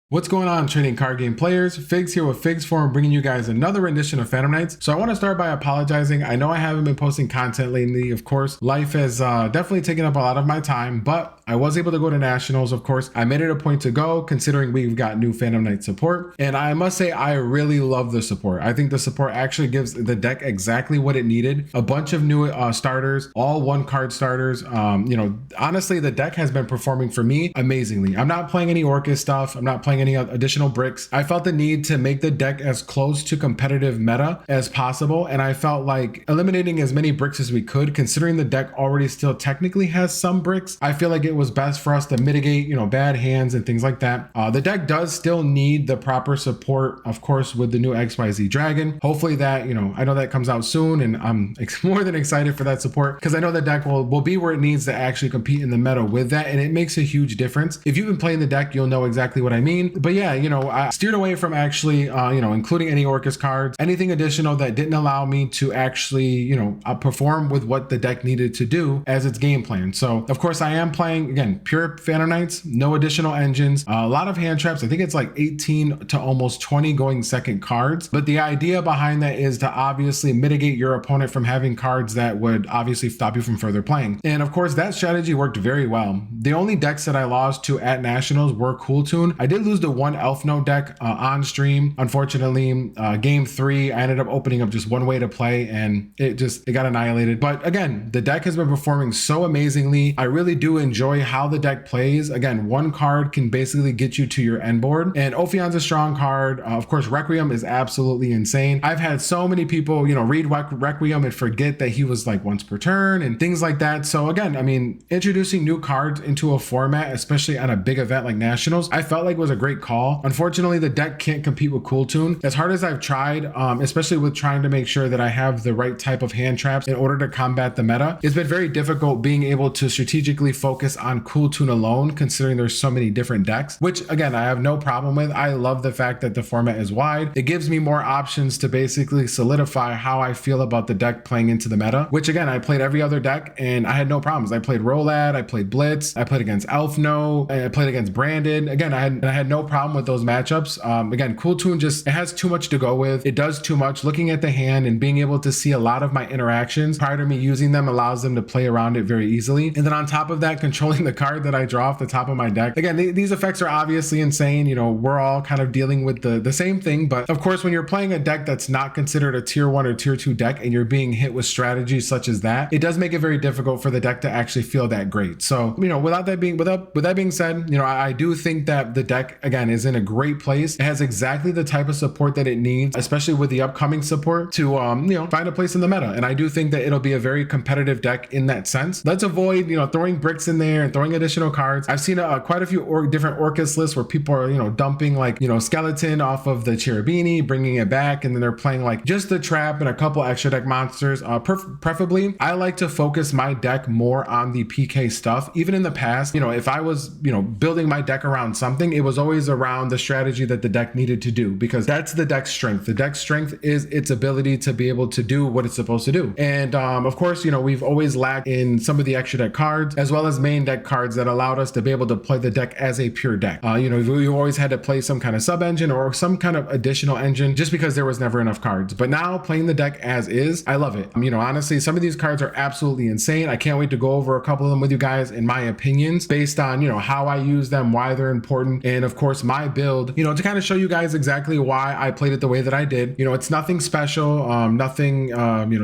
What's going on, trading card game players? Figs here with Figs Forum, bringing you guys another edition of Phantom Knights. So I want to start by apologizing. I know I haven't been posting content lately. Of course, life has definitely taken up a lot of my time, but I was able to go to Nationals. Of course, I made it a point to go, considering we've got new Phantom Knight support. And I must say, I really love the support. I think the support actually gives the deck exactly what it needed. A bunch of new starters, all one card starters. Honestly, the deck has been performing for me amazingly. I'm not playing any Orcus stuff. I'm not playing any additional bricks. I felt the need to make the deck as close to competitive meta as possible, and I felt like eliminating as many bricks as we could, considering the deck already still technically has some bricks. I feel like it was best for us to mitigate, bad hands and things like that. The deck does still need the proper support, of course, with the new XYZ Dragon. Hopefully that, I know that comes out soon, and I'm more than excited for that support because I know the deck will be where it needs to actually compete in the meta with that, and it makes a huge difference. If you've been playing the deck, you'll know exactly what I mean. But yeah, I steered away from actually, including any Orcus cards, anything additional that didn't allow me to actually, perform with what the deck needed to do as its game plan. So, of course, I am playing, again, pure Phantom Knights, no additional engines, a lot of hand traps. I think it's like 18 to almost 20 going second cards. But the idea behind that is to obviously mitigate your opponent from having cards that would obviously stop you from further playing. And of course, that strategy worked very well. The only decks that I lost to at Nationals were Cool Tune. I did lose to one Elf Note deck on stream. Unfortunately, game 3, I ended up opening up just one way to play, and it got annihilated. But again, the deck has been performing so amazingly. I really do enjoy how the deck plays. Again, one card can basically get you to your end board, and Ophion's a strong card. Of course, Requiem is absolutely insane. I've had so many people, read Requiem and forget that he was like once per turn and things like that. So again, introducing new cards into a format, especially at a big event like Nationals, I felt like was a great call. Unfortunately, the deck can't compete with Cool Tune. As hard as I've tried, especially with trying to make sure that I have the right type of hand traps in order to combat the meta, it's been very difficult being able to strategically focus on Cool Tune alone, considering there's so many different decks, which again, I have no problem with. I love the fact that the format is wide. It gives me more options to basically solidify how I feel about the deck playing into the meta, which again, I played every other deck and I had no problems. I played Rolad, I played Blitz, I played against Elfno, I played against Branded. Again, I had no problem with those matchups. Again, Cool Tune it has too much to go with. It does too much. Looking at the hand and being able to see a lot of my interactions prior to me using them allows them to play around it very easily. And then on top of that, controlling the card that I draw off the top of my deck. Again, these effects are obviously insane. We're all kind of dealing with the same thing, but of course, when you're playing a deck that's not considered a tier 1 or tier 2 deck and you're being hit with strategies such as that, it does make it very difficult for the deck to actually feel that great. So, with that being said, I do think that the deck, again, is in a great place. It has exactly the type of support that it needs, especially with the upcoming support to, find a place in the meta. And I do think that it'll be a very competitive deck in that sense. Let's avoid, throwing bricks in there and throwing additional cards. I've seen quite a few different Orcus lists where people are, dumping like, Skeleton off of the Cherubini, bringing it back, and then they're playing like just the trap and a couple extra deck monsters. Preferably, I like to focus my deck more on the PK stuff. Even in the past, if I was, building my deck around something, it was always around the strategy that the deck needed to do, because that's the deck's strength. The deck's strength is its ability to be able to do what it's supposed to do. And of course, we've always lacked in some of the extra deck cards, as well as main deck cards that allowed us to be able to play the deck as a pure deck. We always had to play some kind of sub engine or some kind of additional engine just because there was never enough cards. But now playing the deck as is, I love it. Honestly, some of these cards are absolutely insane. I can't wait to go over a couple of them with you guys in my opinions based on, how I use them, why they're important, and of course my build, to kind of show you guys exactly why I played it the way that I did. It's nothing special, nothing,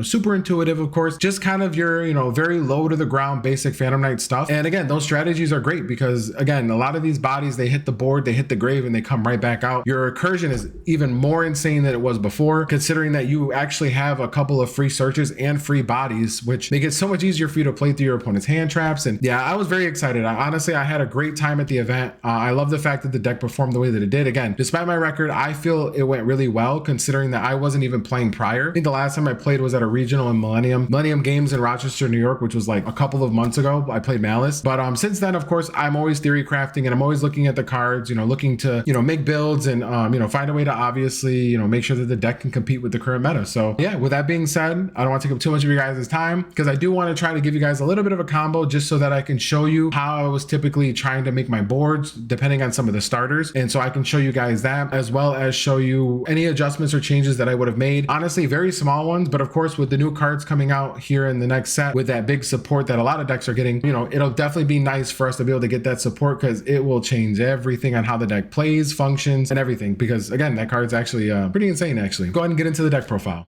super intuitive, of course, just kind of your, very low to the ground basic Phantom Knight stuff. And again, those strategies are great because again, a lot of these bodies, they hit the board, they hit the grave, and they come right back out. Your recursion is even more insane than it was before, considering that you actually have a couple of free searches and free bodies, which make it so much easier for you to play through your opponent's hand traps. And yeah, I was very excited. Honestly, I had a great time at the event. I love the fact that the deck performed the way that it did. Again, despite my record, I feel it went really well considering that I wasn't even playing prior. I think the last time I played was at a regional in Millennium Games in Rochester, New York, which was like a couple of months ago. I played Malice. But since then, of course, I'm always theory crafting and I'm always looking at the cards, looking to, make builds and, find a way to obviously, make sure that the deck can compete with the current meta. So yeah, with that being said, I don't want to take up too much of your guys' time because I do want to try to give you guys a little bit of a combo just so that I can show you you how I was typically trying to make my boards depending on some of the starters. And so I can show you guys that, as well as show you any adjustments or changes that I would have made. Honestly, very small ones, but of course with the new cards coming out here in the next set with that big support that a lot of decks are getting, it'll definitely be nice for us to be able to get that support, because it will change everything on how the deck plays, functions, and everything. Because again, that card's actually pretty insane actually. Go ahead and get into the deck profile.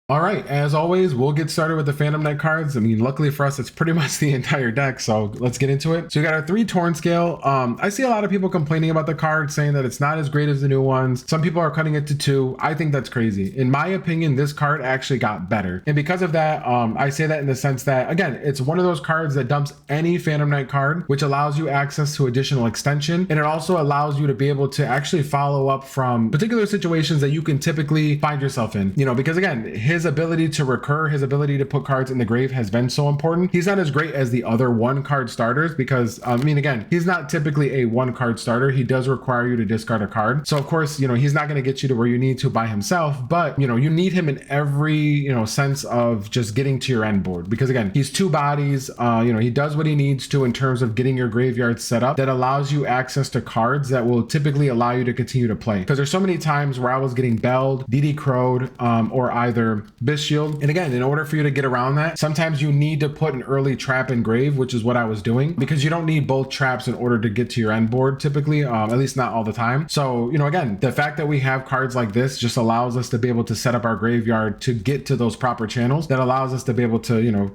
All right, as always, we'll get started with the Phantom Knight cards. I mean, luckily for us, it's pretty much the entire deck, so let's get into it. So we got our 3 Torn Scale. I see a lot of people complaining about the card, saying that it's not as great as the new ones. Some people are cutting it to 2. I think that's crazy. In my opinion, this card actually got better. And because of that, I say that in the sense that, again, it's one of those cards that dumps any Phantom Knight card, which allows you access to additional extension. And it also allows you to be able to actually follow up from particular situations that you can typically find yourself in, because again, his ability to recur, his ability to put cards in the grave has been so important. He's not as great as the other 1-card starters because, again, he's not typically a 1-card starter. He does require you to discard a card. So of course, he's not going to get you to where you need to by himself, but you need him in every, sense of just getting to your end board, because again, he's 2 bodies. He does what he needs to in terms of getting your graveyard set up that allows you access to cards that will typically allow you to continue to play. Because there's so many times where I was getting belled, DD crowed, or either Bish Shield. And again, in order for you to get around that, sometimes you need to put an early trap in grave, which is what I was doing, because you don't need both traps in order to get to your end board typically, at least not all the time. So, again, the fact that we have cards like this just allows us to be able to set up our graveyard to get to those proper channels that allows us to be able to,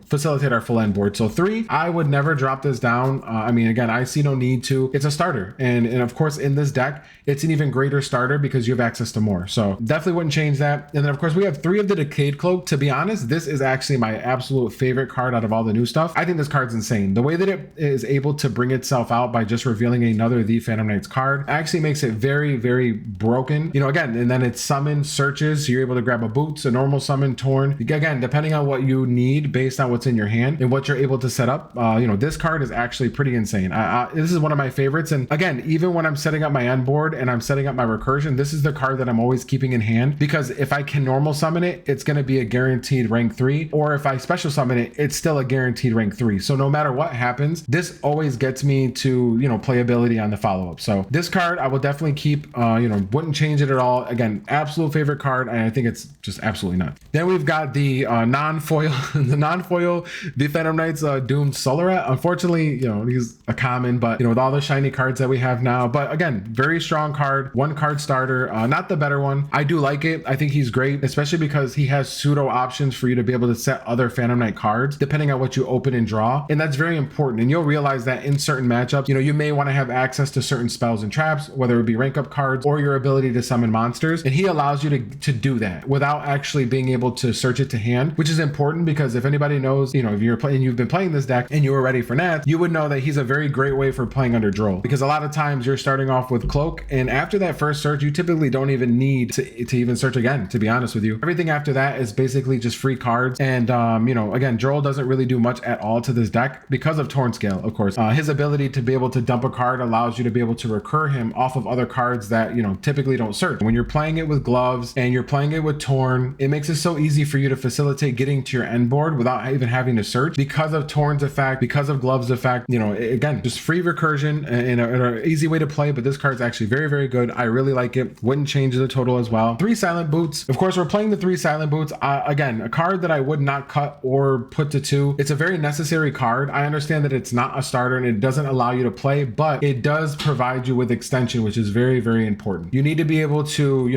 facilitate our full end board. So 3, I would never drop this down. Again, I see no need to. It's a starter. And of course, in this deck, it's an even greater starter because you have access to more. So definitely wouldn't change that. And then of course, we have 3 of the Decayed Cloak. To be honest, this is actually my absolute favorite card out of all the new stuff. I think this card's insane. The way that it is able to bring itself out by just revealing another The Phantom Knights card actually makes it very, very broken. Again, and then it's summon searches. So you're able to grab a Boots, a normal summon, Torn. Again, depending on what you need based on what's in your hand and what you're able to set up, this card is actually pretty insane. This is one of my favorites. And again, even when I'm setting up my end board and I'm setting up my recursion, this is the card that I'm always keeping in hand, because if I can normal summon it, it's going to be a guaranteed rank 3, or if I special summon it, it's still a guaranteed rank 3. So no matter what happens, this always gets me to, playability on the follow-up. So this card I will definitely keep, wouldn't change it at all. Again, absolute favorite card, and I think it's just absolutely nuts. Then we've got the non-foil, the Phantom Knights Doomed Solaret. Unfortunately, he's a common, but with all the shiny cards that we have now, but again, very strong card, 1-card starter, not the better one. I do like it. I think he's great, especially because he has pseudo options for you to be able to set other Phantom Knight cards depending on what you open and draw, and that's very important. And you'll realize that in certain matchups, you may want to have access to certain spells and traps, whether it be rank up cards or your ability to summon monsters, and he allows you to do that without actually being able to search it to hand, which is important, because if anybody knows, if you've been playing this deck and you were ready for Nats, you would know that he's a very great way for playing under Droll, because a lot of times you're starting off with Cloak, and after that first search, you typically don't even need to even search again, to be honest with you. Everything after that is basically just free cards. And again, Droll doesn't really do much at all to this deck because of Torn Scale, of course. His ability to be able to dump a card allows you to be able to recur him off of other cards that typically don't search. When you're playing it with Gloves and you're playing it with Torn, it makes it so easy for you to facilitate getting to your end board without even having to search, because of Torn's effect, because of Gloves effect. Again, just free recursion and an easy way to play. But this card's actually very, very good. I really like it. Wouldn't change the total as well. 3 Silent Boots. Of course, we're playing the 3 Silent Boots. Again, a card that I would not cut or put to 2. It's a very necessary card. I understand that it's not a starter and it doesn't allow you to play, but it does provide you with extension, which is very, very important. You need to be able to,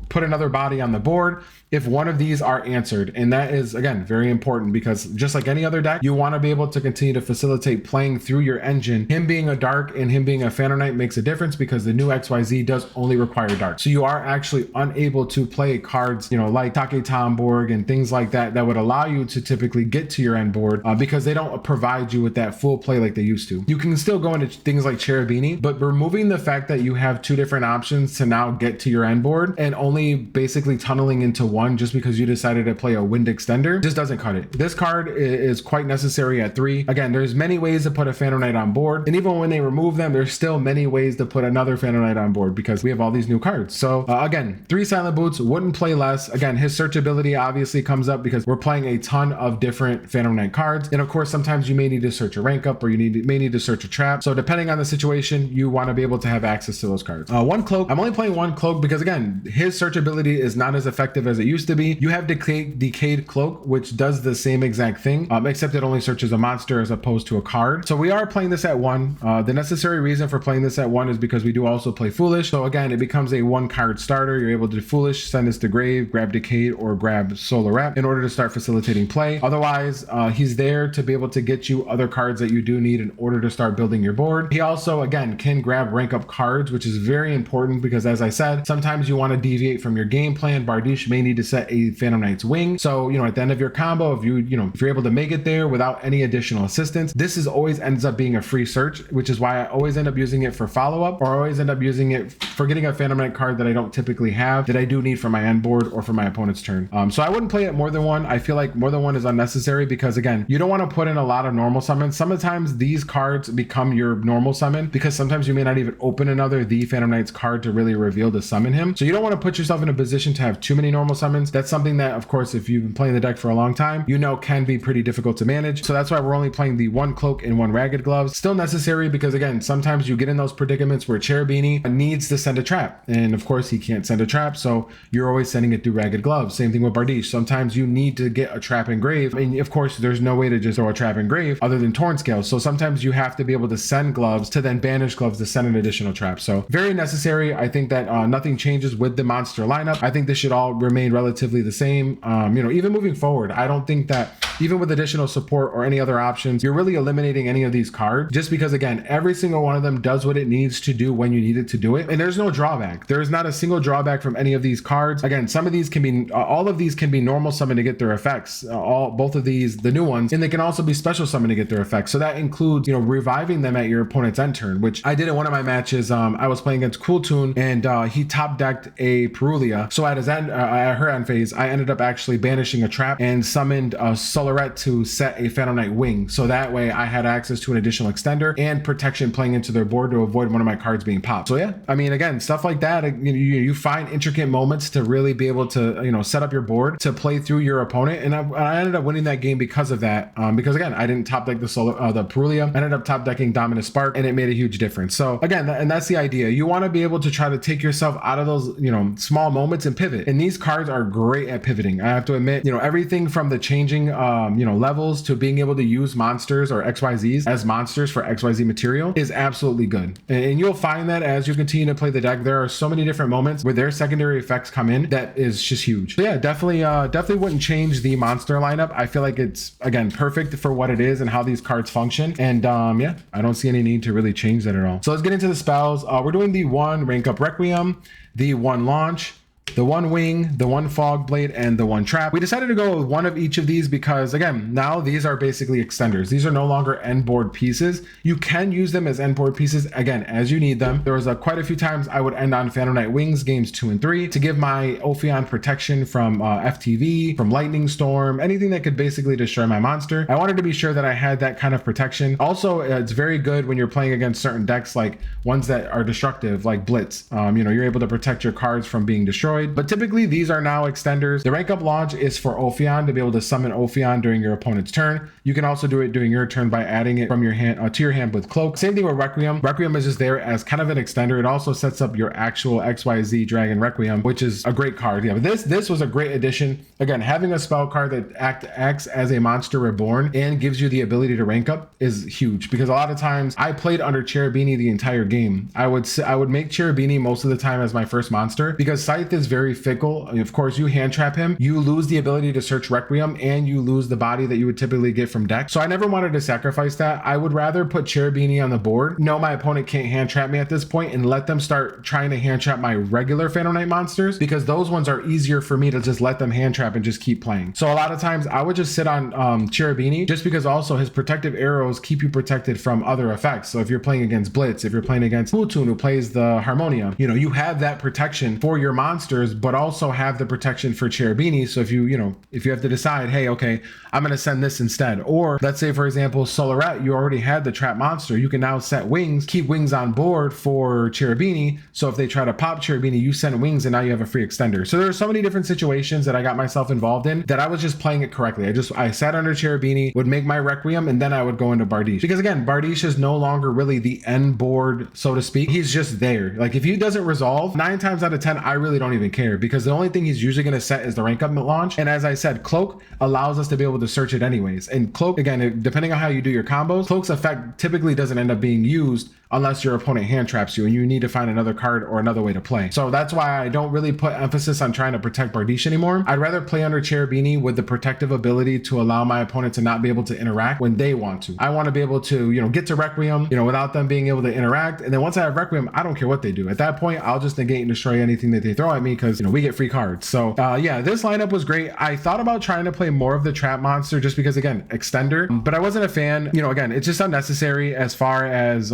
put another body on the board if one of these are answered. And that is, again, very important, because just like any other deck, you want to be able to continue to facilitate playing through your engine. Him being a dark and him being a Phantom Knight makes a difference, because the new XYZ does only require dark. So you are actually unable to play cards, like Take Tomborg and things like that would allow you to typically get to your end board, because they don't provide you with that full play like they used to. You can still go into things like Cherubini, but removing the fact that you have 2 different options to now get to your end board and only basically tunneling into one just because you decided to play a Wind Extender just doesn't cut it. This card is quite necessary at 3. Again, there's many ways to put a Phantom Knight on board, and even when they remove them, there's still many ways to put another Phantom Knight on board, because we have all these new cards. So again, 3 Silent Boots, wouldn't play less. Again, his searchability me obviously comes up because we're playing a ton of different Phantom Knight cards. And of course, sometimes you may need to search a rank up, or you may need to search a trap. So depending on the situation, you want to be able to have access to those cards. One cloak. I'm only playing one cloak because again, his search ability is not as effective as it used to be. You have decayed cloak, which does the same exact thing, except it only searches a monster as opposed to a card. So we are playing this at 1. The necessary reason for playing this at 1 is because we do also play Foolish. So again, it becomes a 1 card starter. You're able to Foolish, send this to grave, grab Decayed, or grab Solar Rep in order to start facilitating play. Otherwise, he's there to be able to get you other cards that you do need in order to start building your board. He also, again, can grab rank up cards, which is very important because, as I said, sometimes you want to deviate from your game plan. Bardiche may need to set a Phantom Knight's wing. So, at the end of your combo, if you're able to make it there without any additional assistance, this is always ends up being a free search, which is why I always end up using it for follow-up, or always end up using it for getting a Phantom Knight card that I don't typically have that I do need for my end board or for my opponent's turn. So I wouldn't play it more than 1. I feel like more than 1 is unnecessary because, again, you don't want to put in a lot of normal summons. Sometimes these cards become your normal summon because sometimes you may not even open another The Phantom Knight's card to really reveal to summon him. So you don't want to put yourself in a position to have too many normal summons. That's something that, of course, if you've been playing the deck for a long time, can be pretty difficult to manage. So that's why we're only playing the 1 cloak and 1 ragged gloves. Still necessary because, again, sometimes you get in those predicaments where Cherubini needs to send a trap. And of course, he can't send a trap. So you're always sending it through ragged gloves. Same thing with Bardiche. Sometimes you need to get a trap engrave. And of course, there's no way to just throw a trap engrave other than Torn Scales. So sometimes you have to be able to send gloves to then banish gloves to send an additional trap. So very necessary. I think that nothing changes with the monster lineup. I think this should all remain relatively the same. Even moving forward, I don't think that even with additional support or any other options, you're really eliminating any of these cards just because, again, every single one of them does what it needs to do when you need it to do it. And there's no drawback. There is not a single drawback from any of these cards. Again, some of these can be, all of these can be normal summon to get their effects. Both of these, the new ones, and they can also be special summon to get their effects. So that includes, reviving them at your opponent's end turn, which I did in one of my matches. I was playing against Cool Tune and he top decked a Perulia. So at his end, at her end phase, I ended up actually banishing a trap and summoned a Solarette to set a Phantom Knight wing. So that way I had access to an additional extender and protection playing into their board to avoid one of my cards being popped. So yeah, I mean, again, stuff like that, you find intricate moments to really be able to, set up your board to play through your opponent. And I ended up winning that game because of that. Because again, I didn't top deck the Perulia. I ended up top decking Dominus Spark and it made a huge difference. So again, and that's the idea. You want to be able to try to take yourself out of those, small moments and pivot. And these cards are great at pivoting. I have to admit, everything from the changing, levels to being able to use monsters or XYZs as monsters for XYZ material is absolutely good. And you'll find that as you continue to play the deck, there are so many different moments where their secondary effects come in that is just huge. So yeah, definitely wouldn't change the monster lineup. I feel like it's, again, perfect for what it is and how these cards function. And yeah, I don't see any need to really change that at all. So let's get into the spells. We're doing the 1 rank up Requiem, the 1 launch, the 1 wing, the 1 fog blade, and the 1 trap. We decided to go with one of each of these because, again, now these are basically extenders. These are no longer end board pieces. You can use them as end board pieces, again, as you need them. There was quite a few times I would end on Phantom Knight Wings games 2 and 3 to give my Ophion protection from FTV, from Lightning Storm, anything that could basically destroy my monster. I wanted to be sure that I had that kind of protection. Also, it's very good when you're playing against certain decks, like ones that are destructive, like Blitz. You're able to protect your cards from being destroyed. But typically these are now extenders. The rank up launch is for Ophion to be able to summon Ophion during your opponent's turn. You can also do it during your turn by adding it from your hand to your hand with Cloak. Same thing with Requiem. Requiem is just there as kind of an extender. It also sets up your actual XYZ Dragon Requiem, which is a great card. Yeah, but this was a great addition. Again, having a spell card that acts as a monster reborn and gives you the ability to rank up is huge, because a lot of times I played under Cherubini the entire game. I would make Cherubini most of the time as my first monster because Scythe is very fickle. Of course, you hand trap him, you lose the ability to search Requiem, and you lose the body that you would typically get from deck. So I never wanted to sacrifice that. I would rather put Cherubini on the board, know my opponent can't hand trap me at this point, and let them start trying to hand trap my regular Phantom Knight monsters, because those ones are easier for me to just let them hand trap and just keep playing. So a lot of times I would just sit on Cherubini, just because also his protective arrows keep you protected from other effects. So if you're playing against Blitz, if you're playing against Plutun, who plays the Harmonia, you have that protection for your monsters monsters, but also have the protection for Cherubini. So if you have to decide, hey, okay, I'm going to send this instead. Or let's say, for example, Solarette, you already had the trap monster. You can now set wings, keep wings on board for Cherubini. So if they try to pop Cherubini, you send wings and now you have a free extender. So there are so many different situations that I got myself involved in that I was just playing it correctly. I sat under Cherubini, would make my Requiem, and then I would go into Bardiche. Because again, Bardiche is no longer really the end board, so to speak. He's just there. Like if he doesn't resolve, 9 times out of 10, I really don't even care, because the only thing he's usually going to set is the rank up launch. And as I said, Cloak allows us to be able to search it anyways. And Cloak, again, depending on how you do your combos, Cloak's effect typically doesn't end up being used unless your opponent hand traps you and you need to find another card or another way to play. So that's why I don't really put emphasis on trying to protect Bardiche anymore. I'd rather play under Cherubini with the protective ability to allow my opponent to not be able to interact when they want to. I want to be able to, get to Requiem, without them being able to interact. And then once I have Requiem, I don't care what they do. At that point, I'll just negate and destroy anything that they throw at me because, we get free cards. So yeah, this lineup was great. I thought about trying to play more of the trap monster just because, again, extender, but I wasn't a fan. Again, it's just unnecessary as far as,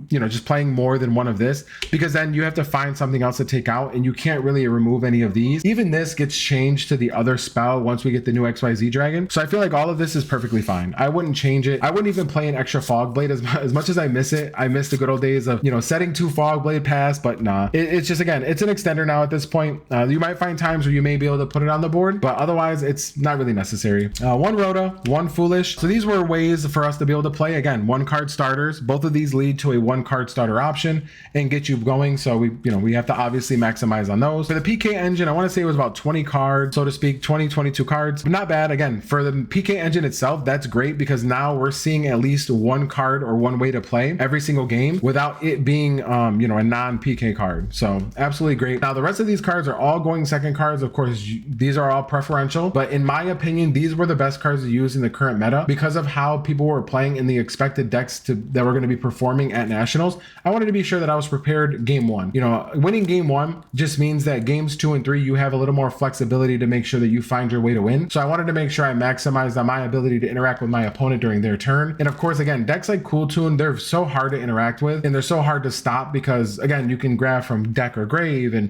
just playing more than one of this, because then you have to find something else to take out and you can't really remove any of these. Even this gets changed to the other spell once we get the new XYZ dragon. So I feel like all of this is perfectly fine. I wouldn't change it. I wouldn't even play an extra fog blade as much as I miss it. I miss the good old days of, setting 2 fog blade pass, but nah, it's just, again, it's an extender now at this point. You might find times where you may be able to put it on the board, but otherwise it's not really necessary. 1 Rhoda, 1 Foolish. So these were ways for us to be able to play, again, 1 card starters. Both of these lead to a 1 card starter option and get you going. So we have to obviously maximize on those. For the PK engine, I want to say it was about 20 cards, so to speak, 22 cards. But not bad. Again, for the PK engine itself, that's great because now we're seeing at least 1 card or 1 way to play every single game without it being, a non-PK card. So absolutely great. Now the rest of these cards are all going second cards. Of course, these are all preferential, but in my opinion, these were the best cards to use in the current meta because of how people were playing in the expected decks that were going to be performing at nationals. I wanted to be sure that I was prepared game 1. Winning game 1 just means that games 2 and 3, you have a little more flexibility to make sure that you find your way to win. So I wanted to make sure I maximized on my ability to interact with my opponent during their turn. And of course, again, decks like Cool Tune, they're so hard to interact with and they're so hard to stop because, again, you can grab from deck or grave and,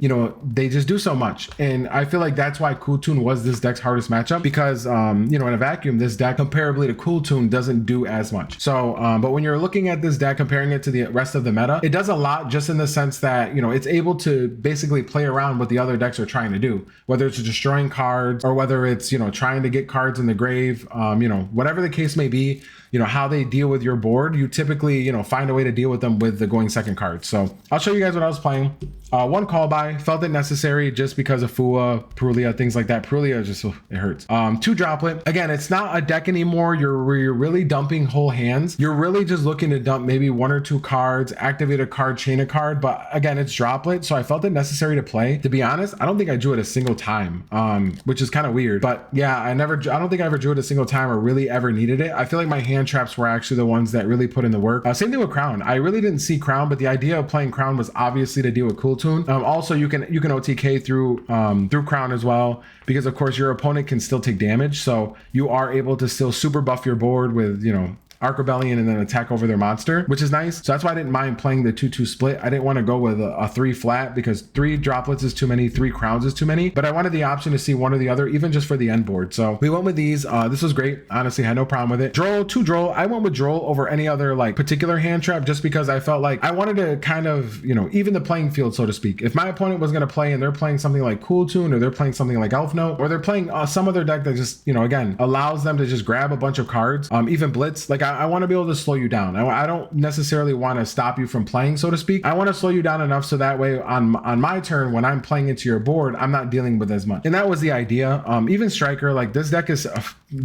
they just do so much. And I feel like that's why Cool Tune was this deck's hardest matchup because, in a vacuum, this deck comparably to Cool Tune doesn't do as much. So, but when you're looking at this deck, comparing it to the rest of the meta, it does a lot just in the sense that, it's able to basically play around what the other decks are trying to do, whether it's destroying cards or whether it's, trying to get cards in the grave, whatever the case may be, how they deal with your board, you typically, find a way to deal with them with the going second card. So I'll show you guys what I was playing. 1 call by, felt it necessary just because of Fua, Perulia, things like that. Perulia just, it hurts. 2 droplet. Again, it's not a deck anymore. You're really dumping whole hands. You're really just looking to dump maybe 1 or 2 cards, activate a card, chain a card. But again, it's droplet. So I felt it necessary to play. To be honest, I don't think I drew it a single time, which is kind of weird. But yeah, I don't think I ever drew it a single time or really ever needed it. I feel like my hand traps were actually the ones that really put in the work. Same thing with Crown. I really didn't see Crown, but the idea of playing Crown was obviously to deal with Cool Tune. Also, you can OTK through Crown as well, because of course your opponent can still take damage. So you are able to still super buff your board with, Arc Rebellion and then attack over their monster, which is nice. So that's why I didn't mind playing the 2-2 split. I didn't want to go with a 3 flat because 3 droplets is too many, 3 crowns is too many, but I wanted the option to see one or the other, even just for the end board. So we went with these. This was great. Honestly, had no problem with it. Droll, 2 Droll. I went with Droll over any other particular hand trap just because I felt like I wanted to kind of, even the playing field, so to speak. If my opponent was going to play and they're playing something like Cool Tune or they're playing something like Elf Note or they're playing some other deck that just, again, allows them to just grab a bunch of cards, even Blitz, I want to be able to slow you down. I don't necessarily want to stop you from playing, so to speak. I want to slow you down enough so that way on my turn, when I'm playing into your board, I'm not dealing with as much. And that was the idea. Even Striker, this deck is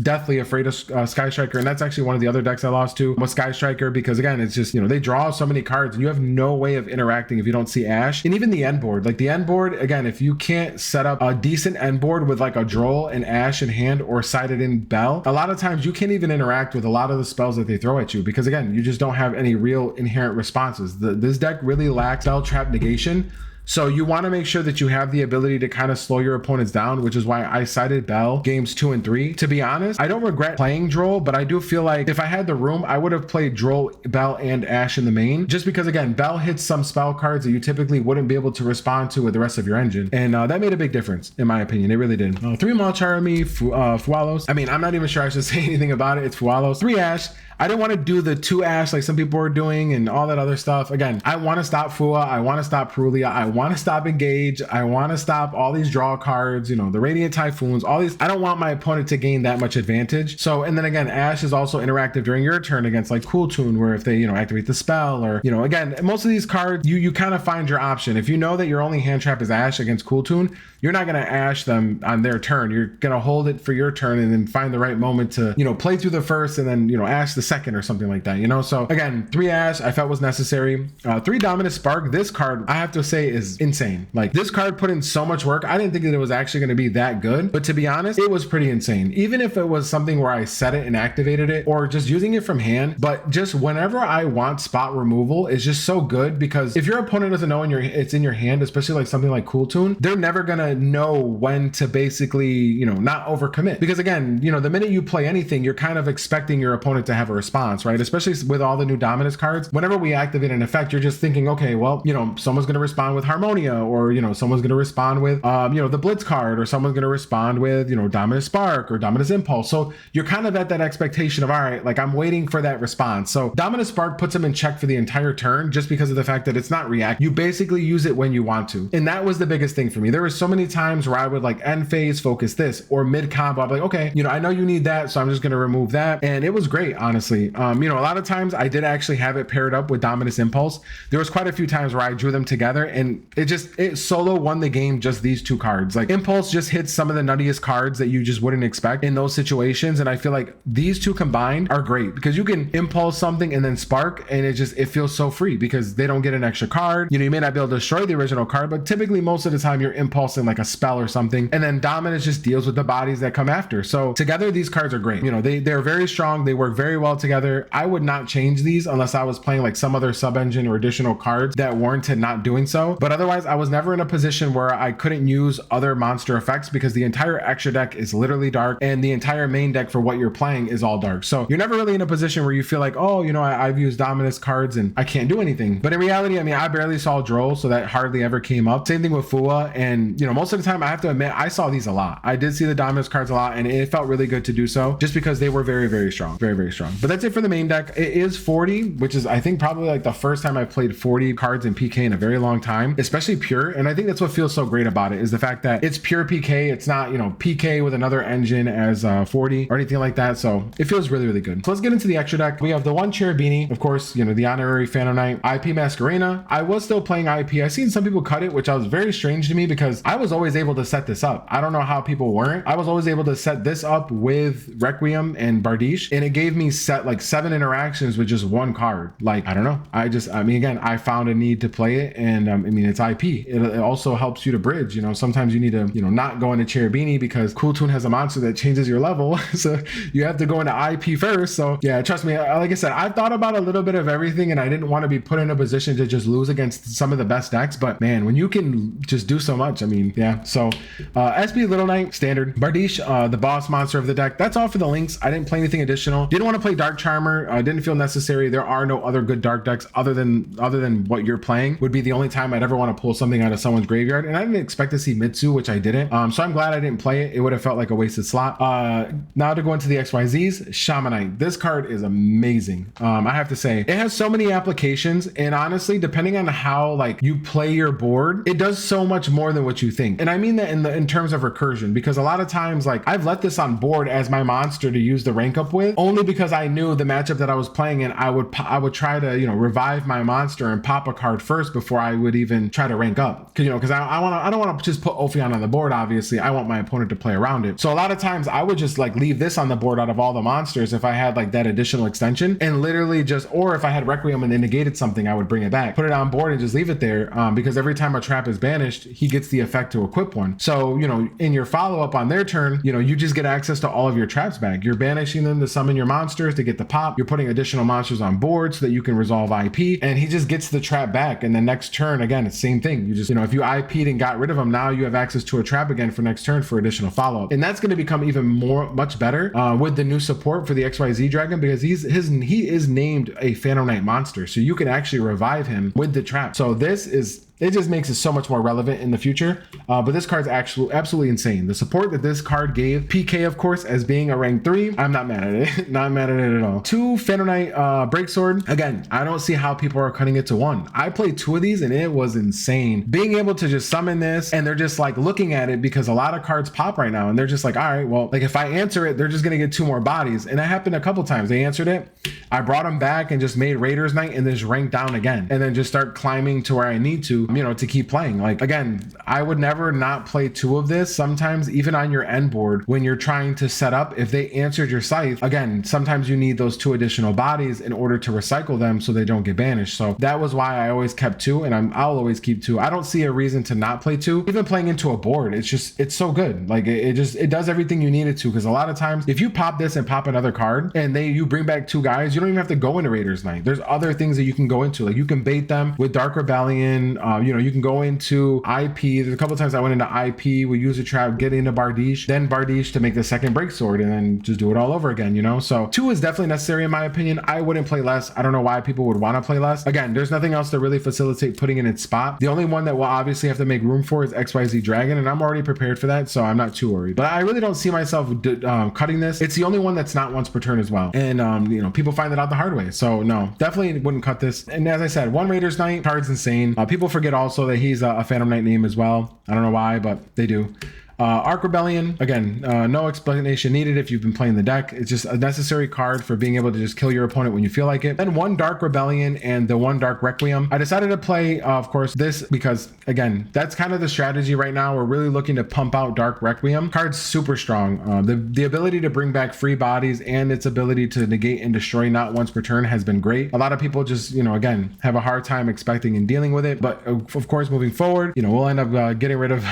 deathly afraid of Sky Striker, and that's actually one of the other decks I lost to was Sky Striker because, again, it's just, they draw so many cards and you have no way of interacting if you don't see Ash. And even the end board, the end board, again, if you can't set up a decent end board with a Droll and Ash in hand or sided in Bell, a lot of times you can't even interact with a lot of the spells that they throw at you because, again, you just don't have any real inherent responses. This deck really lacks spell trap negation. So you want to make sure that you have the ability to kind of slow your opponents down, which is why I cited Bell games 2 and 3. To be honest, I don't regret playing Droll, but I do feel like if I had the room, I would have played Droll, Bell, and Ashe in the main, just because again, Bell hits some spell cards that you typically wouldn't be able to respond to with the rest of your engine. And that made a big difference, in my opinion. It really did. 3 Malcharmy, Fualos. I mean, I'm not even sure I should say anything about it. It's Fualos. 3 Ashe. I didn't want to do the 2 Ashe like some people were doing and all that other stuff. Again, I want to stop Fua. I want to stop Perulia. I want to stop Engage. I want to stop all these draw cards, you know, the Radiant Typhoons, all these. I don't want my opponent to gain that much advantage. So, and then again, Ashe is also interactive during your turn against like Cool Tune, where if they, you know, activate the spell or, you know, again, most of these cards, you kind of find your option. If you know that your only hand trap is Ashe against Cool Tune, you're not going to Ashe them on their turn. You're going to hold it for your turn and then find the right moment to, you know, play through the first and then, you know, Ashe the second or something like that, you know? So again, 3 Ashe I felt was necessary. 3 Dominus Spark. This card, I have to say, is insane. Like, this card put in so much work. I didn't think that it was actually going to be that good, but to be honest, it was pretty insane. Even if it was something where I set it and activated it or just using it from hand, but just whenever I want spot removal is just so good, because if your opponent doesn't know it's in your hand, especially like something like Cool Tune, they're never going to know when to basically, you know, not overcommit. Because again, you know, the minute you play anything, you're kind of expecting your opponent to have a response, right? Especially with all the new Dominus cards. Whenever we activate an effect, you're just thinking, okay, well, you know, someone's going to respond with Harmonia, or, you know, someone's going to respond with, you know, the Blitz card, or someone's going to respond with, you know, Dominus Spark or Dominus Impulse. So you're kind of at that expectation of, all right, like I'm waiting for that response. So Dominus Spark puts them in check for the entire turn just because of the fact that it's not react. You basically use it when you want to. And that was the biggest thing for me. There were so many times where I would like end phase focus this, or mid combo, I'm like, okay, you know, I know you need that, so I'm just going to remove that. And it was great, honestly. You know, a lot of times I did actually have it paired up with Dominus Impulse. There was quite a few times where I drew them together and it solo won the game, just these 2 cards. Like Impulse just hits some of the nuttiest cards that you just wouldn't expect in those situations. And I feel like these 2 combined are great because you can Impulse something and then Spark, and it feels so free because they don't get an extra card. You know, you may not be able to destroy the original card, but typically most of the time you're impulsing like a spell or something. And then Dominus just deals with the bodies that come after. So together, these cards are great. You know, they're very strong. They work very well together. I would not change these unless I was playing like some other sub-engine or additional cards that warranted not doing so. But otherwise, I was never in a position where I couldn't use other monster effects because the entire extra deck is literally dark and the entire main deck for what you're playing is all dark. So you're never really in a position where you feel like, oh, you know, I've used Dominus cards and I can't do anything. But in reality, I mean, I barely saw Droll, so that hardly ever came up. Same thing with Fua. And, you know, most of the time I have to admit, I saw these a lot. I did see the Dominus cards a lot and it felt really good to do so just because they were very, very strong. Very, very strong. But that's it for the main deck. It is 40, which is, I think, probably like the first time I've played 40 cards in PK in a very long time, especially pure. And I think that's what feels so great about it, is the fact that it's pure PK. It's not, you know, PK with another engine as 40 or anything like that. So it feels really, really good. So let's get into the extra deck. We have the 1 Cherubini, of course, you know, the honorary Phantom Knight, IP Masquerena. I was still playing IP. I seen some people cut it, which was very strange to me because I was always able to set this up. I don't know how people weren't. I was always able to set this up with Requiem and Bardiche, and it gave me like 7 interactions with just 1 card. Like, I don't know. I mean, again, I found a need to play it, and I mean, it's IP. It also helps you to bridge. You know, sometimes you need to, you know, not go into Cherubini because Cool Tune has a monster that changes your level, so you have to go into IP first. So yeah, trust me, like I said, I've thought about a little bit of everything, and I didn't want to be put in a position to just lose against some of the best decks, but man, when you can just do so much, I mean, yeah. So SP Little Knight, standard. Bardiche, the boss monster of the deck. That's all for the links. I didn't play anything additional. Didn't want to play Dark Charmer. Didn't feel necessary. There are no other good dark decks other than what you're playing. Would be the only time I'd ever want to pull something out of someone's graveyard, and I didn't expect to see Mitsu, which I didn't. So I'm glad I didn't play it. It would have felt like a wasted slot. Now to go into the XYZs, Shamanite. This card is amazing. I have to say, it has so many applications, and honestly, depending on how like you play your board, it does so much more than what you think. And I mean that in terms of recursion, because a lot of times, like, I've let this on board as my monster to use the rank up with, only because I knew the matchup that I was playing in, I would try to, you know, revive my monster and pop a card first before I would even try to rank up. Cause, you know, because I don't want to just put Ophion on the board. Obviously, I want my opponent to play around it. So a lot of times I would just like leave this on the board out of all the monsters if I had like that additional extension, and literally just, or if I had Requiem and they negated something, I would bring it back, put it on board and just leave it there, because every time a trap is banished, he gets the effect to equip one. So, you know, in your follow-up on their turn, you know, you just get access to all of your traps back. You're banishing them to summon your monsters to get the pop. You're putting additional monsters on board so that you can resolve IP, and he just gets the trap back. And the next turn, again, it's same thing. You just, if you IP'd and got rid of him, now you have access to a trap again for next turn for additional follow-up. And that's going to become even much better with the new support for the XYZ Dragon, because he is named a Phantom Knight monster. So you can actually revive him with the trap. So it just makes it so much more relevant in the future. But this card's actually absolutely insane. The support that this card gave PK, of course, as being a rank 3, I'm not mad at it. Not mad at it at all. 2 Phantom Knight Breaksword. Again, I don't see how people are cutting it to 1. I played 2 of these and it was insane. Being able to just summon this and they're just like looking at it, because a lot of cards pop right now and they're just like, all right, well, like if I answer it, they're just gonna get 2 more bodies. And that happened a couple times. They answered it. I brought them back and just made Raiders Knight and then just ranked down again. And then just start climbing to where I need to, to keep playing. Like, again, I would never not play 2 of this. Sometimes even on your end board, when you're trying to set up, if they answered your scythe, again, sometimes you need those 2 additional bodies in order to recycle them so they don't get banished. So that was why I always kept 2, and I'll always keep 2. I don't see a reason to not play 2. Even playing into a board, it's so good. Like it does everything you need it to, because a lot of times if you pop this and pop another card and you bring back 2 guys, you don't even have to go into Raiders Knight. There's other things that you can go into. Like you can bait them with Dark Rebellion. You can go into IP. There's a couple of times I went into IP, we use a trap, get into Bardiche, then Bardiche to make the second break sword, and then just do it all over again, So 2 is definitely necessary in my opinion. I wouldn't play less. I don't know why people would want to play less. Again, there's nothing else to really facilitate putting in its spot. The only one that we'll obviously have to make room for is XYZ Dragon, and I'm already prepared for that, so I'm not too worried. But I really don't see myself cutting this. It's the only one that's not once per turn as well. And people find that out the hard way. So no, definitely wouldn't cut this. And as I said, 1 Raiders Knight, card's insane. People forget also that he's a Phantom Knight name as well. I don't know why, but they do. Arc Rebellion, again, no explanation needed if you've been playing the deck. It's just a necessary card for being able to just kill your opponent when you feel like it. Then 1 Dark Rebellion and the 1 Dark Requiem. I decided to play, of course, this because, again, that's kind of the strategy right now. We're really looking to pump out Dark Requiem. Card's super strong. The ability to bring back free bodies and its ability to negate and destroy not once per turn has been great. A lot of people just, again, have a hard time expecting and dealing with it. But of course, moving forward, we'll end up getting rid of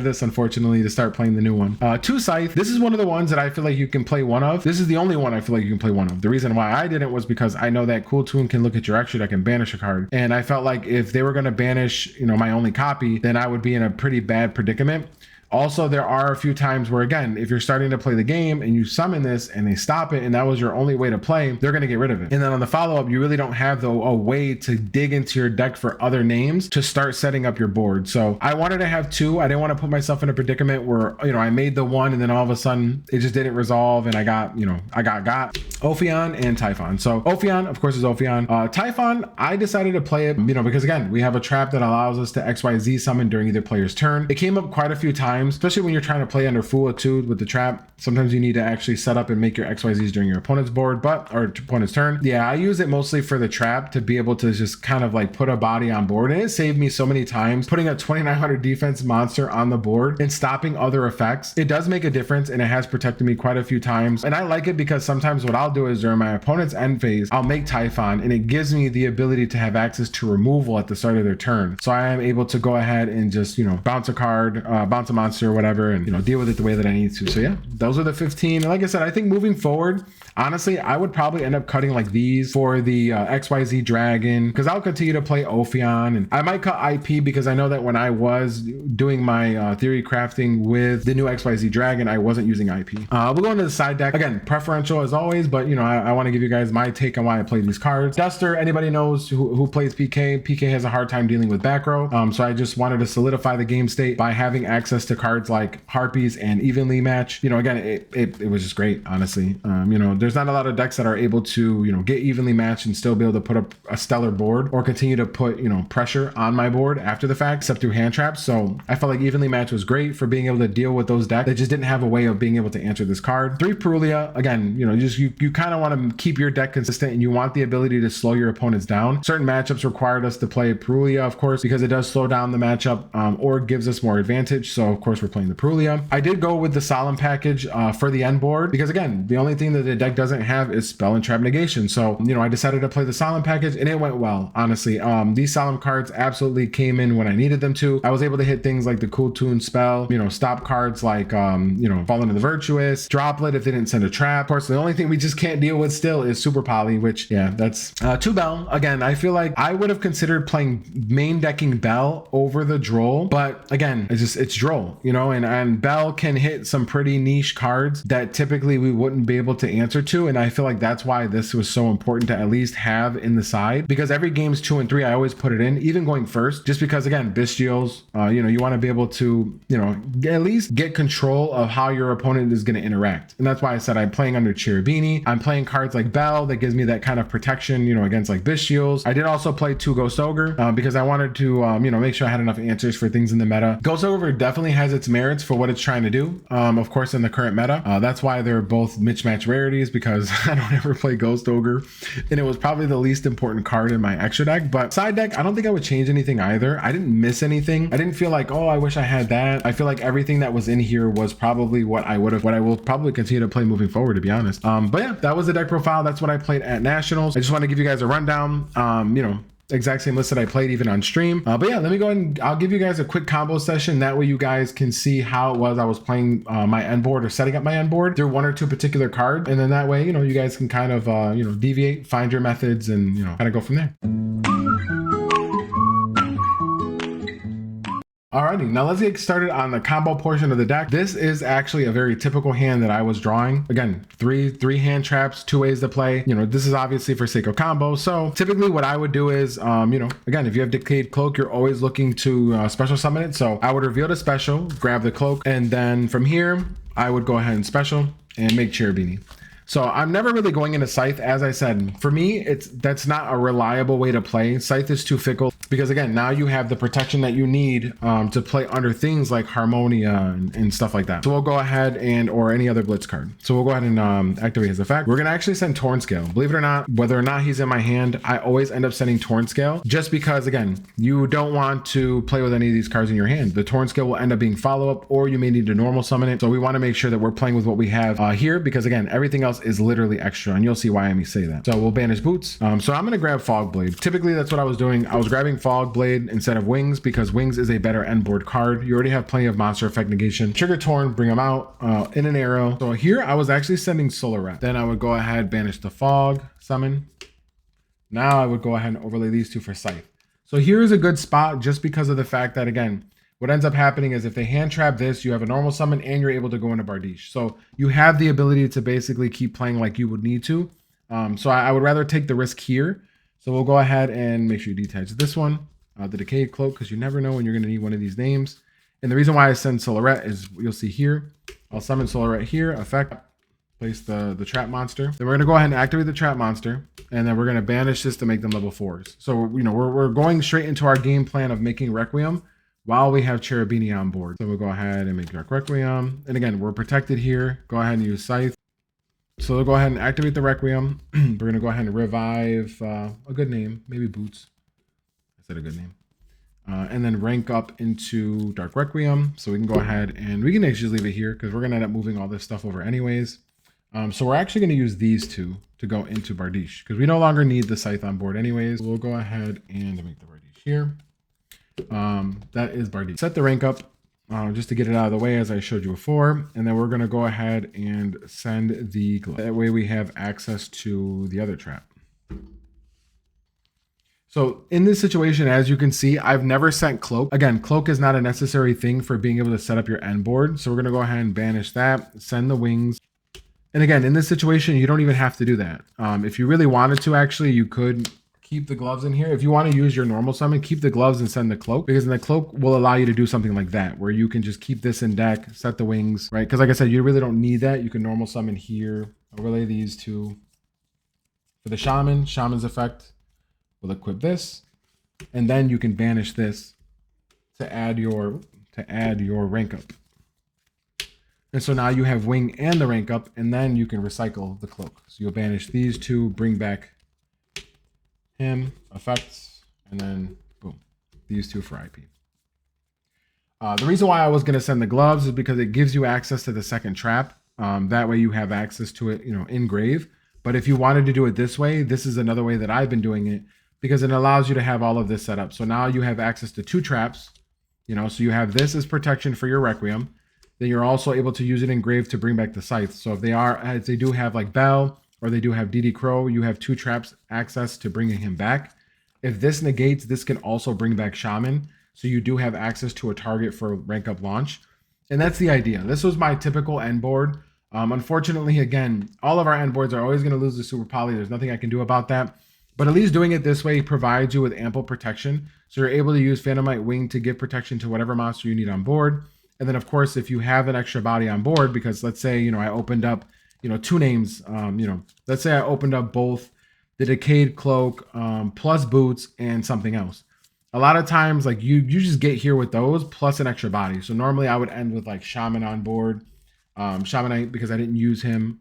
this, unfortunately, to start playing the new one. 2 Scythe. This is one of the ones that I feel like you can play 1 of. This is the only one I feel like you can play 1 of. The reason why I didn't was because I know that Cool Tune can look at your extra deck and banish a card. And I felt like if they were going to banish, my only copy, then I would be in a pretty bad predicament. Also, there are a few times where, again, if you're starting to play the game and you summon this and they stop it and that was your only way to play, they're going to get rid of it. And then on the follow-up, you really don't have a way to dig into your deck for other names to start setting up your board. So I wanted to have 2. I didn't want to put myself in a predicament where, I made the 1 and then all of a sudden it just didn't resolve and I got Ophion and Typhon. So Ophion, of course, is Ophion. Typhon, I decided to play it, because again, we have a trap that allows us to XYZ summon during either player's turn. It came up quite a few times, especially when you're trying to play under Fua too with the trap. Sometimes you need to actually set up and make your XYZs during your opponent's board, or opponent's turn. Yeah, I use it mostly for the trap to be able to just kind of like put a body on board. And it saved me so many times putting a 2900 defense monster on the board and stopping other effects. It does make a difference and it has protected me quite a few times. And I like it because sometimes what I'll do is during my opponent's end phase, I'll make Typhon and it gives me the ability to have access to removal at the start of their turn. So I am able to go ahead and just, bounce a card, bounce a monster or whatever, and, deal with it the way that I need to. So yeah, those are the 15. And like I said, I think moving forward, honestly, I would probably end up cutting like these for the XYZ Dragon, because I'll continue to play Ophion, and I might cut IP because I know that when I was doing my theory crafting with the new XYZ Dragon, I wasn't using IP. We'll go into the side deck. Again, preferential as always, but I want to give you guys my take on why I play these cards. Duster, anybody knows who plays PK. PK has a hard time dealing with back row. So I just wanted to solidify the game state by having access to cards like Harpies and Evenly Match. Again, it was just great, honestly. There's not a lot of decks that are able to, get evenly matched and still be able to put up a stellar board or continue to put, pressure on my board after the fact, except through hand traps. So I felt like evenly matched was great for being able to deal with those decks that just didn't have a way of being able to answer this card. 3 Perulia, again, you kind of want to keep your deck consistent and you want the ability to slow your opponents down. Certain matchups required us to play Perulia, of course, because it does slow down the matchup or gives us more advantage. So of course, course, we're playing the Prulia. I did go with the Solemn package for the end board because, again, the only thing that the deck doesn't have is Spell and Trap Negation. So, you know, I decided to play the Solemn package and it went well, honestly. These Solemn cards absolutely came in when I needed them to. I was able to hit things like the Cool Tune Spell, you know, stop cards like, you know, Fallen to the Virtuous, Droplet if they didn't send a trap. Of course, the only thing we just can't deal with still is Super Poly, which, yeah, that's 2 Bell. Again, I feel like I would have considered playing main decking Bell over the Droll, but again, it's Droll, you know, and Bell can hit some pretty niche cards that typically we wouldn't be able to answer to, and I feel like that's why this was so important to at least have in the side, because every game's 2 and 3, I always put it in, even going first, just because, again, Bestials, you know, you want to be able to, you know, at least get control of how your opponent is going to interact, and that's why I said I'm playing under Cherubini. I'm playing cards like Bell that gives me that kind of protection, you know, against like Bestials. I did also play 2 Ghost Ogre because I wanted to, you know, make sure I had enough answers for things in the meta. Ghost Ogre definitely has its merits for what it's trying to do. Of course, in the current meta, that's why they're both mismatch rarities, because I don't ever play Ghost Ogre, and it was probably the least important card in my extra deck. But side deck, I don't think I would change anything either. I didn't miss anything. I didn't feel like, oh, I wish I had that. I feel like everything that was in here was probably what I will probably continue to play moving forward, to be honest. But yeah, that was the deck profile. That's what I played at Nationals. I just want to give you guys a rundown. You know, exact same list that I played even on stream. But yeah, let me go and I'll give you guys a quick combo session. That way you guys can see how it was I was playing my end board or setting up my end board through 1 or 2 particular cards. And then that way, you know, you guys can kind of, you know, deviate, find your methods, and, you know, kind of go from there. Alrighty, now let's get started on the combo portion of the deck. This is actually a very typical hand that I was drawing. Again, three hand traps, 2 ways to play. You know, this is obviously for sake of combo. So typically what I would do is, you know, again, if you have Decayed Cloak, you're always looking to special summon it. So I would reveal the special, grab the cloak, and then from here, I would go ahead and special and make Cherubini. So I'm never really going into Scythe. As I said, for me, that's not a reliable way to play. Scythe is too fickle because, again, now you have the protection that you need to play under things like Harmonia and stuff like that. So we'll go ahead or any other Blitz card. So we'll go ahead and activate his effect. We're going to actually send Torn Scale. Believe it or not, whether or not he's in my hand, I always end up sending Torn Scale just because, again, you don't want to play with any of these cards in your hand. The Torn Scale will end up being follow-up, or you may need to normal summon it. So we want to make sure that we're playing with what we have here because, again, everything else is literally extra, and you'll see why I say that. So we'll banish Boots. So I'm going to grab Fog Blade. Typically, that's what I was doing. I was grabbing Fog Blade instead of Wings because Wings is a better end board card. You already have plenty of monster effect negation. Trigger Torn, bring them out in an arrow. So here I was actually sending Solar Rat. Then I would go ahead, banish the Fog, summon. Now I would go ahead and overlay these 2 for Scythe. So here's a good spot just because of the fact that, again, what ends up happening is if they hand trap this, you have a normal summon and you're able to go into Bardiche. So you have the ability to basically keep playing like you would need to. So I would rather take the risk here. So we'll go ahead and make sure you detach this one, the Decayed Cloak, because you never know when you're going to need one of these names. And the reason why I send Solarette is you'll see here. I'll summon Solarette here, effect, place the trap monster. Then we're going to go ahead and activate the trap monster. And then we're going to banish this to make them level 4s. So, you know, we're going straight into our game plan of making Requiem while we have Cherubini on board. So we'll go ahead and make Dark Requiem. And again, we're protected here. Go ahead and use Scythe. So we'll go ahead and activate the Requiem. We're going to go ahead and revive a good name, maybe Boots. I said a good name. And then rank up into Dark Requiem. So we can go ahead and we can actually leave it here because we're going to end up moving all this stuff over anyways. So we're actually going to use these 2 to go into Bardiche because we no longer need the Scythe on board anyways. We'll go ahead and make the Bardiche here. That is Bardiche. Set the rank up just to get it out of the way as I showed you before. And then we're going to go ahead and send the glove. That way we have access to the other trap. So in this situation, as you can see, I've never sent Cloak. Again, Cloak is not a necessary thing for being able to set up your end board. So we're going to go ahead and banish that, send the Wings. And again, in this situation, you don't even have to do that. If you really wanted to, actually, you could keep the gloves in here. If you want to use your normal summon, keep the gloves and send the Cloak, because then the Cloak will allow you to do something like that, where you can just keep this in deck, set the Wings, right? Because like I said, you really don't need that. You can normal summon here, overlay these 2. For the Shaman's effect, we'll equip this, and then you can banish this to add your rank up. And so now you have Wing and the rank up, and then you can recycle the Cloak. So you'll banish these 2, bring back him, effects, and then boom, these 2 for IP. The reason why I was going to send the gloves is because it gives you access to the second trap. That way you have access to it, in grave. But if you wanted to do it this way, this is another way that I've been doing it because it allows you to have all of this set up. So now you have access to 2 traps, so you have this as protection for your Requiem. Then you're also able to use it in grave to bring back the Scythe. So if they do have like Bell or they do have DD Crow, you have 2 traps access to bringing him back. If this negates, this can also bring back Shaman. So you do have access to a target for rank up launch. And that's the idea. This was my typical end board. Unfortunately, again, all of our end boards are always going to lose the super poly. There's nothing I can do about that. But at least doing it this way provides you with ample protection. So you're able to use Phantomite Wing to give protection to whatever monster you need on board. And then, of course, if you have an extra body on board, because let's say, I opened up, 2 names, let's say I opened up both the Decayed Cloak plus boots and something else. A lot of times, like you just get here with those plus an extra body. So normally I would end with like Shaman on board, Shamanite, because I didn't use him.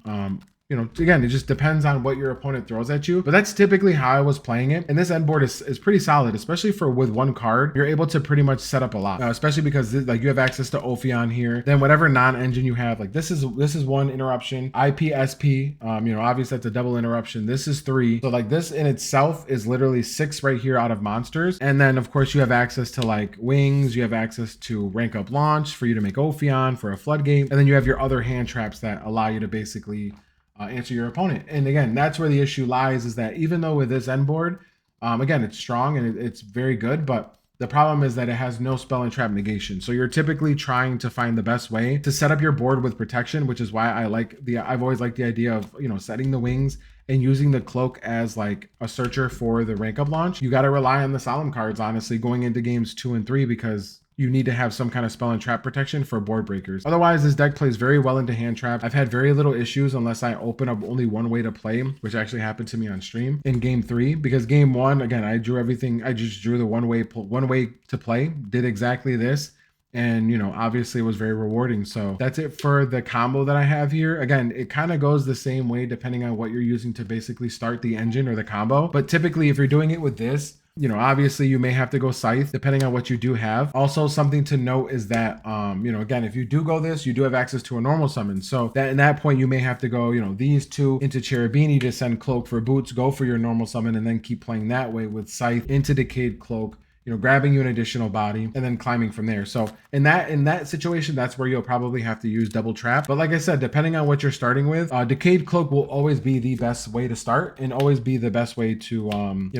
Again, it just depends on what your opponent throws at you. But that's typically how I was playing it. And this end board is pretty solid, especially for with 1 card. You're able to pretty much set up a lot, especially because like you have access to Ophion here. Then whatever non-engine you have, like this is 1 interruption, IPSP. Obviously that's a double interruption. This is 3. So like this in itself is literally 6 right here out of monsters. And then of course you have access to like wings. You have access to rank up launch for you to make Ophion for a floodgate. And then you have your other hand traps that allow you to basically answer your opponent. And again, that's where the issue lies, is that even though with this end board, again, it's strong and it's very good, but the problem is that it has no spell and trap negation. So you're typically trying to find the best way to set up your board with protection, which is why I've always liked the idea of, setting the wings and using the cloak as like a searcher for the rank up launch. You got to rely on the solemn cards, honestly, going into games 2 and 3, because you need to have some kind of spell and trap protection for board breakers. Otherwise, this deck plays very well into hand trap. I've had very little issues unless I open up only one way to play, which actually happened to me on stream in game 3, because game 1, again, I drew everything. I just drew the one way to play, did exactly this. And, obviously it was very rewarding. So that's it for the combo that I have here. Again, it kind of goes the same way depending on what you're using to basically start the engine or the combo. But typically, if you're doing it with this, obviously you may have to go Scythe depending on what you do have. Also, something to note is that, again, if you do go this, you do have access to a normal summon. So that in that point, you may have to go, these 2 into Cherubini to send Cloak for boots, go for your normal summon, and then keep playing that way with Scythe into Decayed Cloak, grabbing you an additional body and then climbing from there. So in that situation, that's where you'll probably have to use double trap. But like I said, depending on what you're starting with, Decayed Cloak will always be the best way to start and always be the best way to,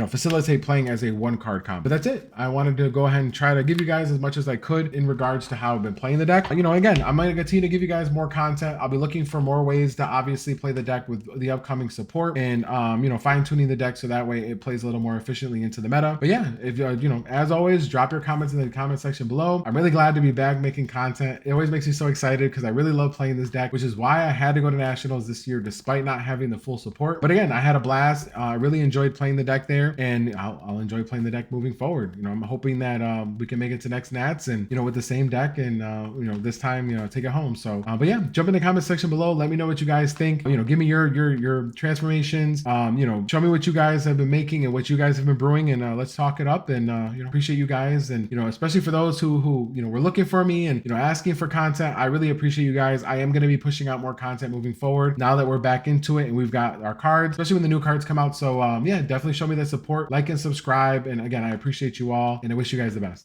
facilitate playing as a 1 card combo. But that's it. I wanted to go ahead and try to give you guys as much as I could in regards to how I've been playing the deck. Again, I'm going to continue to give you guys more content. I'll be looking for more ways to obviously play the deck with the upcoming support and, fine tuning the deck so that way it plays a little more efficiently into the meta. But yeah, if, as always, drop your comments in the comment section below. I'm really glad to be back making content. It always makes me so excited because I really love playing this deck, which is why I had to go to nationals this year despite not having the full support. But again, I had a blast. I really enjoyed playing the deck there, and I'll enjoy playing the deck moving forward. I'm hoping that we can make it to next Nats and with the same deck and this time take it home. So but yeah, jump in the comment section below. Let me know what you guys think. Give me your transformations. Show me what you guys have been making and what you guys have been brewing, and let's talk it up. And appreciate you guys, and especially for those who were looking for me and asking for content. I really appreciate you guys. I am going to be pushing out more content moving forward now that we're back into it and we've got our cards, especially when the new cards come out. So yeah, definitely show me that support, like and subscribe. And again, I appreciate you all, and I wish you guys the best.